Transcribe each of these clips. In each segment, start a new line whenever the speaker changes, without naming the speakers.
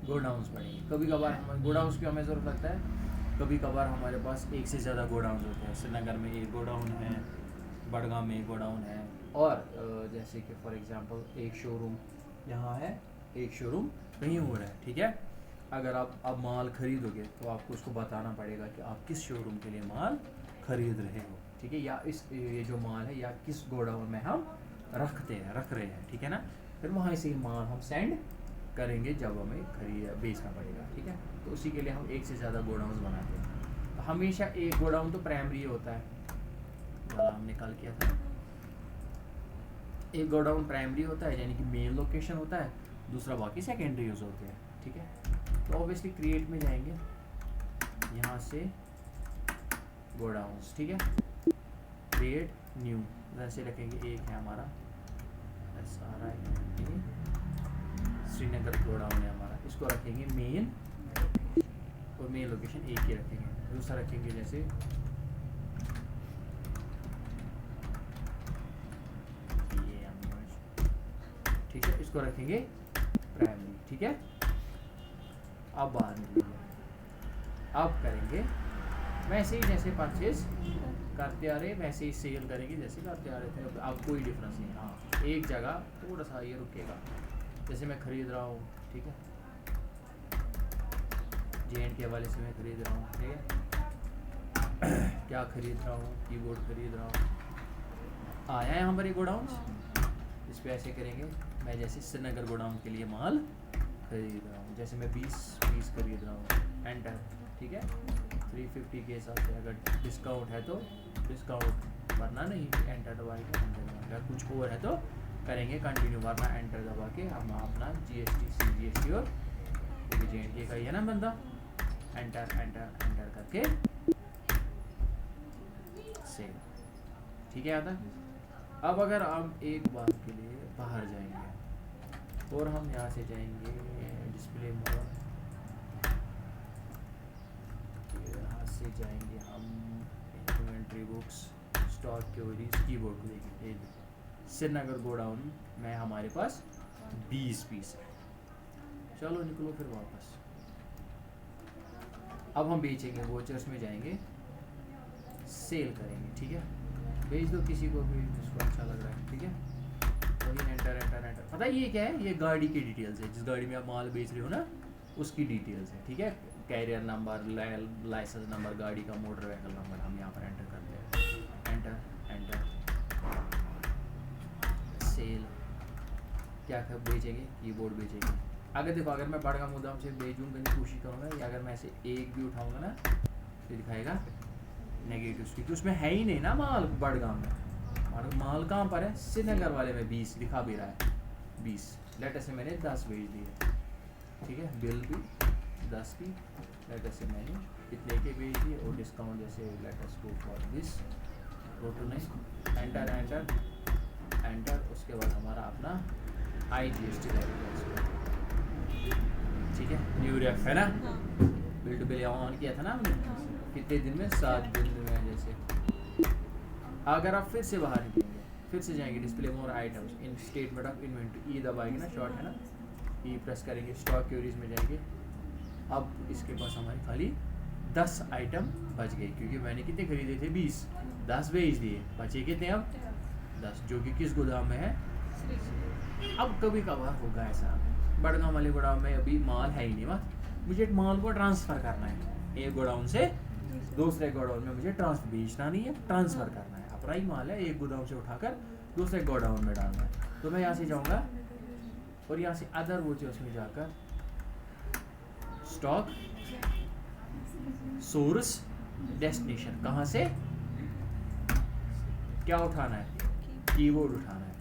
Godowns बढ़ेंगे। कभी कभार हमें गोडाउन्स की हमें ज़रूरत लगता है, कभी कभार हमारे पास एक से ज़्यादा गोडाउन होते हैं। श्रीनगर में एक गोडाउन है, बड़गाम में एक गोडाउन है, और जैसे कि फॉर एग्जांपल एक शोरूम यहाँ है, एक शोरूम कहीं हो रहा है, ठीक है। अगर आप अब माल खरीदोगे तो आपको उसको बताना पड़ेगा कि आप किस शोरूम के लिए माल खरीद रहे हो, ठीक है, या इस ये जो माल है या किस गोडाउन में हम रख रहे हैं, ठीक है ना। फिर वहाँ से ही माल हम सेंड करेंगे जब हमें बेचना पड़ेगा, ठीक है। तो उसी के लिए हम एक से ज़्यादा गोडाउन बनाते हैं। तो हमेशा एक गोडाउन तो प्राइमरी होता है, वाला हमने कल किया था। एक गोडाउन प्राइमरी होता है यानी कि मेन लोकेशन होता है, दूसरा बाकी सेकेंडरी यूज़ होते हैं, ठीक है। तो ऑब्वियसली क्रिएट में जाएंगे, यहाँ से गोडाउन्स, ठीक है, क्रिएट न्यू, वैसे रखेंगे एक है हमारा SRI, श्रीनगर गोडाउन है हमारा, इसको रखेंगे मेन, और मेन लोकेशन एक ही रखेंगे। दूसरा रखेंगे जैसे ठीक है, इसको रखेंगे प्राइमरी, ठीक है। अब बाहर निकलेंगे, अब करेंगे वैसे ही जैसे परचेज करते आ रहे वैसे ही सेल करेंगे जैसे करते आ रहे थे। अब कोई डिफरेंस नहीं है, हाँ एक जगह थोड़ा सा ये रुकेगा, जैसे मैं खरीद रहा हूँ, ठीक है, JNK के वाले से मैं खरीद रहा हूँ, ठीक है। क्या खरीद रहा हूँ, कीबोर्ड खरीद रहा हूँ, आया है यहाँ पर ये गोडाउन, इस पर ऐसे करेंगे। मैं जैसे श्रीनगर गोडाउन के लिए माल खरीद रहा हूँ, जैसे मैं 20 पीस खरीद रहा हूँ, एंटर, ठीक है। 350 के हिसाब से अगर डिस्काउंट है तो डिस्काउंट, वरना नहीं एंटर दबाएंगे, अगर कुछ और है तो करेंगे कंटिन्यू, वरना एंटर दबा के हम अपना GST CGST और JNK का ही है ना बंदा, एंटर एंटर एंटर करके सेव, ठीक है आता। अब अगर हम एक बार के लिए बाहर जाएंगे और हम यहाँ से जाएंगे डिस्प्ले मोड, यहाँ से जाएंगे हम inventory books, stock queries, keyboard को देखेंगे, श्रीनगर गोडाउन में हमारे पास 20 पीस है। चलो निकलो फिर वापस, अब हम बेचेंगे, वोचर्स में जाएंगे, सेल करेंगे, ठीक है, भेज दो किसी को भी जिसको अच्छा लग रहा है, ठीक है। वही एंटर एंटर एंटर, पता है ये क्या है, ये गाड़ी की डिटेल्स है, जिस गाड़ी में आप माल बेच रहे हो ना उसकी डिटेल्स है, ठीक है। कैरियर नंबर, लाइसेंस नंबर, गाड़ी का मोटर व्हीकल नंबर हम यहाँ पर एंटर करते हैं, एंटर एंटर, सेल, क्या कर बेचेंगे, कीबोर्ड बेचेंगे। अगर देखो अगर मैं बड़गाम गोदाम से बेचूंगा की कोशिश करूँगा, या अगर मैं ऐसे एक भी उठाऊंगा ना तो दिखाएगा नेगेटिव, क्योंकि उसमें है ही नहीं ना माल बड़गाम में, और माल कहाँ पर है, श्रीनगर वाले में 20 दिखा भी रहा है, 20 लेटर से मैंने 10 भेज दिए, ठीक है। बिल भी 10 की लेटर से मैंने कितने के भेज दिए, और डिस्काउंट जैसे letters go for this, go to नहीं, एंटर एंटर एंटर, उसके बाद हमारा अपना IGST लगेगा, ठीक है, न्यू रेफ है ना, बिल टू बिल ऑन किया था ना हमने कितने दिन में, 7 दिन में। जैसे अगर आप फिर से बाहर निकलेंगे, फिर से जाएंगे display more items, in statement of inventory, दबाएंगे ना, शॉर्ट है ना, प्रेस करेंगे, स्टॉक क्वेरीज में जाएंगे। अब इसके पास हमारी खाली 10 आइटम बच गए, क्योंकि मैंने कितने खरीदे थे, 20, 10 भेज दिए, बचे कितने अब 10, जो कि किस गोदाम में है। अब कभी कभार होगा ऐसा, बड़गाम वाले गोदाम में अभी माल है ही नहीं, वहाँ मुझे माल को ट्रांसफ़र करना है, एक गोडाउन से दूसरे गोडाउन में, मुझे बेचना नहीं है, ट्रांसफ़र करना है, अपना ही माल है, एक गोदाम से उठाकर दूसरे गोडाउन में डालना है। तो मैं यहाँ से जाऊँगा और यहाँ से अदर वोचर्स में जाकर स्टॉक, सोर्स, डेस्टिनेशन, कहाँ से क्या उठाना है, कीबोर्ड उठाना है,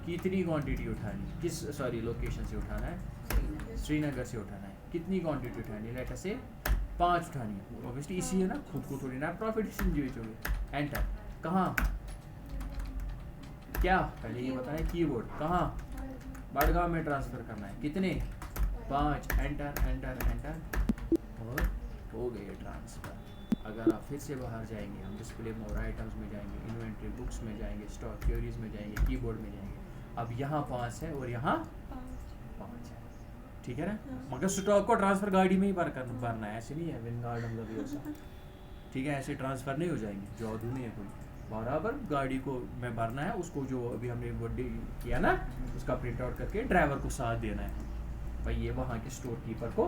कितनी क्वांटिटी उठानी, किस लोकेशन से उठाना है, श्रीनगर से उठाना है, कितनी क्वांटिटी उठानी है, लेटर से 5 उठानी है, ऑब्वियसली इसी है ना, खुद को थोड़ी ना प्रॉफिट बेचोगे। एंटर, कहाँ, क्या, पहले ये बताएं, कीबोर्ड कहाँ, बड़गाम में ट्रांसफ़र करना है, कितने, 5, एंटर एंटर एंटर, और हो गए ट्रांसफ़र। अगर आप फिर से बाहर जाएंगे, हम डिस्प्ले मोर आइटम्स में जाएंगे, इन्वेंट्री बुक्स में जाएंगे, स्टॉक क्वेरीज में जाएंगे, कीबोर्ड में जाएंगे, अब यहाँ 5 है और यहाँ 5 है, ठीक है ना, मगर स्टॉक को ट्रांसफर गाड़ी में ही भरना है, ऐसे नहीं है विन गार्ड मतलब ये ऐसा, ठीक है, ऐसे ट्रांसफर नहीं हो जाएंगे, जादू नहीं है कोई, बराबर गाड़ी को में भरना है, उसको जो अभी हमने बर्थडे किया ना उसका प्रिंट आउट करके ड्राइवर को साथ देना है भाई, ये वहाँ के स्टोर कीपर को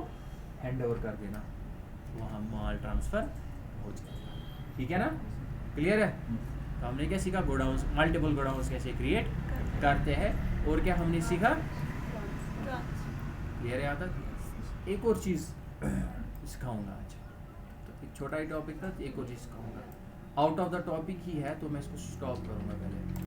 हैंड ओवर कर देना, वहाँ माल ट्रांसफ़र हो जाएगा, ठीक है ना, क्लियर है। तो हमने क्या सीखा, गोडाउंस, मल्टीपल गोडाउंस कैसे क्रिएट करते हैं, और क्या हमने सीखा, क्लियर है। यहाँ तक एक और चीज़ सिखाऊंगा आज, तो एक छोटा ही टॉपिक था, एक और चीज़ सिखाऊंगा, आउट ऑफ द टॉपिक ही है तो मैं इसको स्टॉप करूँगा पहले।